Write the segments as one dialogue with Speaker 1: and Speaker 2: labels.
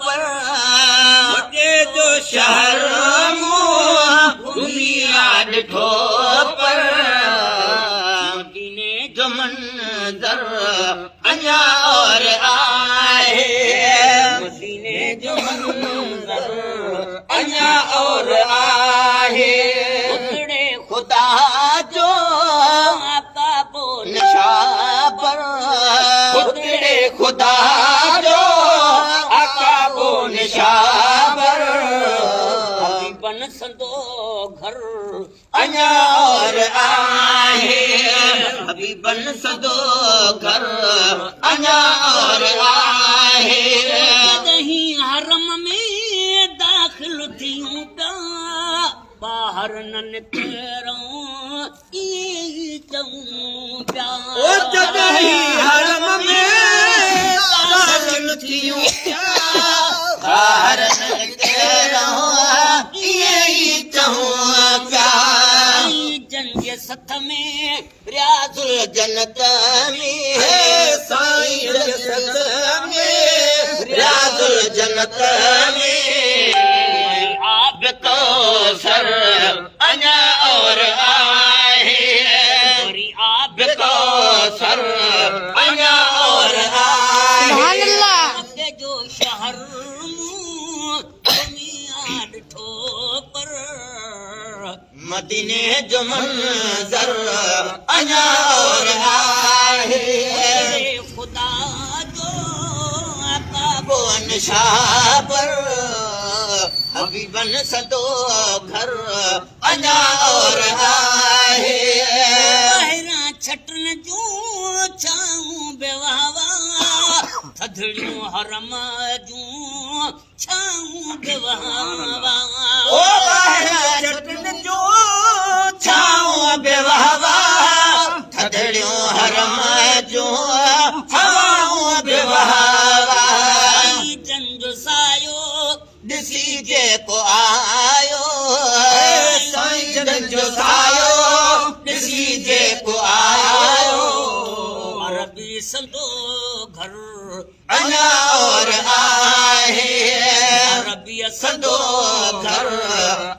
Speaker 1: पर वॾे जो शहर मूं घुमी ॾिठो पर मदीने जो मंज़र अञा और आहे मदीने जो मंज़र अञा और आहे उतड़े खुदा जो आका नशा पर उतड़े खुदा जो आका नशा पर बन संदो घर अञा और आहे अभी बन संदो घर अञा और आहे कहीं हरम में दाखिल थियूं पिया बाहर न निकिरूं ई चऊं पिया ओ कहीं हरम में दाखिल थियूं पिया बाहर न निकिरूं ई चऊं पिया जंग सथ में रियाज़ुल जन्नत में साईं सथ में रियाज़ुल जन्नत में आब तो सर अञा और आहे वरी आब तो सर अञा और आहे जो शहर दुनिया ॾिठो पर मदीने जो मंज़र अञा और आहे खुदा जो आका नशा पर अभी बन सदो घर अञा और आहे छटन जूं छाऊं बेवावा थधड़ियूं हरम जूं छाऊं बेवावा ओ छटन जूं छाऊं बेवावा थधड़ियूं हरम जूं छाऊं बेवावा जंग सायो ॾिसी जेको आयो साईं जो सायो ॾिसी जेको आयो अरबी संदो घर अञा और आहे अरबी संदो घर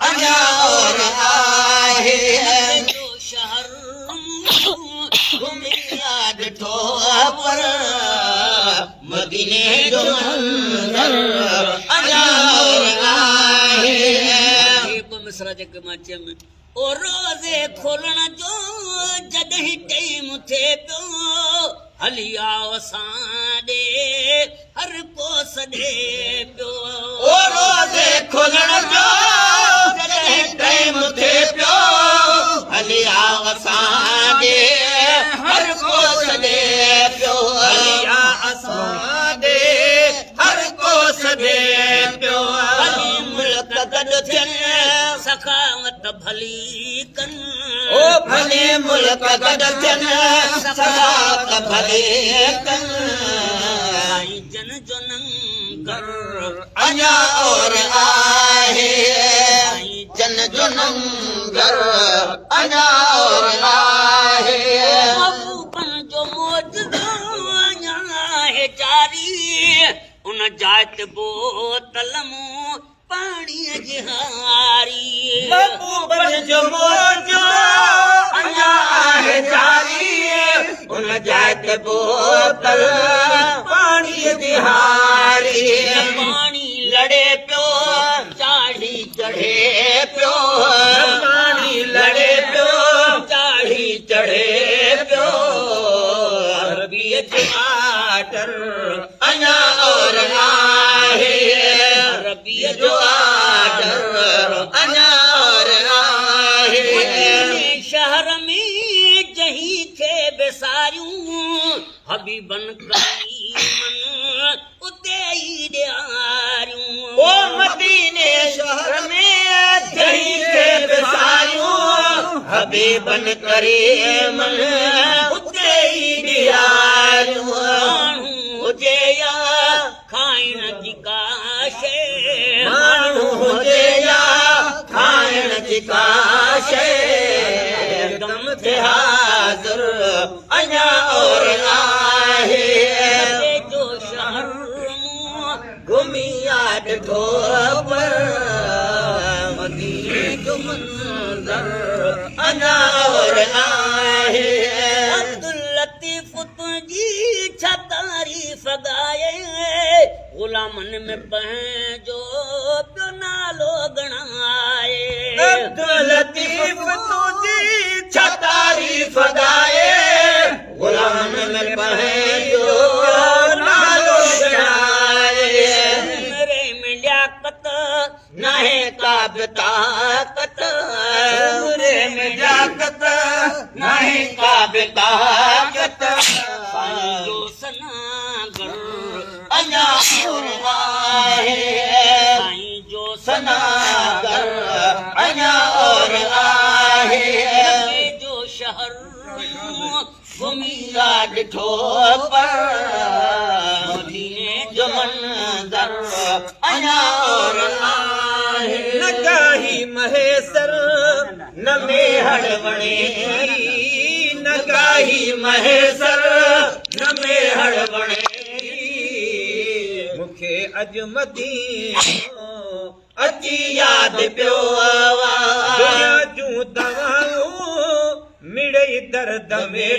Speaker 1: अञा और आहे जो शहर घुमी ॾिठो पर मदीने जो मंज़र अञा और आहे मिसरा जेके मां चयमि ओ रोज़े खोलण जो जॾहिं टाइम थिए पियो हली आओ असां ॾे हर को सॾे पियो ओ रोज़े खोलण जो जॾहिं टाइम थिए पियो हली आओ असां ॾे हर को सॾे पियो हली आ असां ॾे हर को सॾे पियो हली मुल्क गॾु थियनि सखावत भली कन ओ भले मुल्क गॾु थियनि सखावत भली कन जन जो नंगर अञा और आहे जन जो नंगर अञा और आहे महबूबन जो मौजूदु अञा आहे जारी उन जाइ ते बोतल मूं पाणीअ जी हारी महबूबन जो मौजूदु अञा आहे जारी उन जाइ ते बोतल पाणीअ जी हारी पाणी लड़े पियो चाढ़ी चढ़े पियो पाणी लड़े पियो चाढ़ी चढ़े पियो अरबीअ जो आर्डर अञा और आहे अरबीअ जो आर्डर अञा और आहे शहर में जही थे बेसारियूं हबीबन करीमन उते ई ॾियारियूं ओ मदीने शहर में जही थे बेसारियूं हबीबन करीमन उते ई ॾियारियूं माण्हू हुजे या खाइण जी का शइ माण्हू हुजे या खाइण जी का शइ दम थे हाज़िर अञा और आहे जो शहर घुमी ॾिठो पर मदीने जो मंज़र अञा और आहे। अब्दुल लतीफ़ तुंहिंजी छा तारीफ़ ॻाए, ग़ुलामनि में पंहिंजो पियो नालो ॻणाए। अब्दुल लतीफ़ तुंहिंजी छा तारीफ़ ॻाए, ग़ुलामनि में पंहिंजो नालो ॻणाए। मेरे में लियाकत नाहे का बि ताक़त, मेरे में लियाकत नाहे का बि ताक़त, साईं जो सनागर अञा और आहे, साईं जो सनागर अञा और आहे। जो शहर घुमीरा ॾिठो पर मदीने जो मंज़र अञा और आहे। न काई महेसर न मेहड़ वणे, न काई महेसर न मेहड़ वणे, मूंखे अॼु मदीनो अची यादि पियो दुनिया जूं दवाऊं मिड़ई दर्द में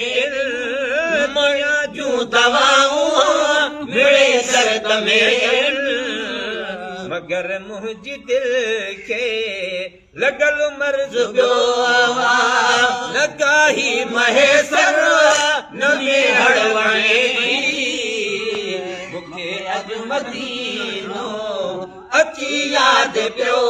Speaker 1: दुनिया जूं दवाऊं मिड़ई दर्द में, मगर मुंहिंजी दिलि खे लॻल मर्ज़ पियो न काई महेसर न मेहड़ वणे, मूंखे अॼु मदीनो अची यादि पियो।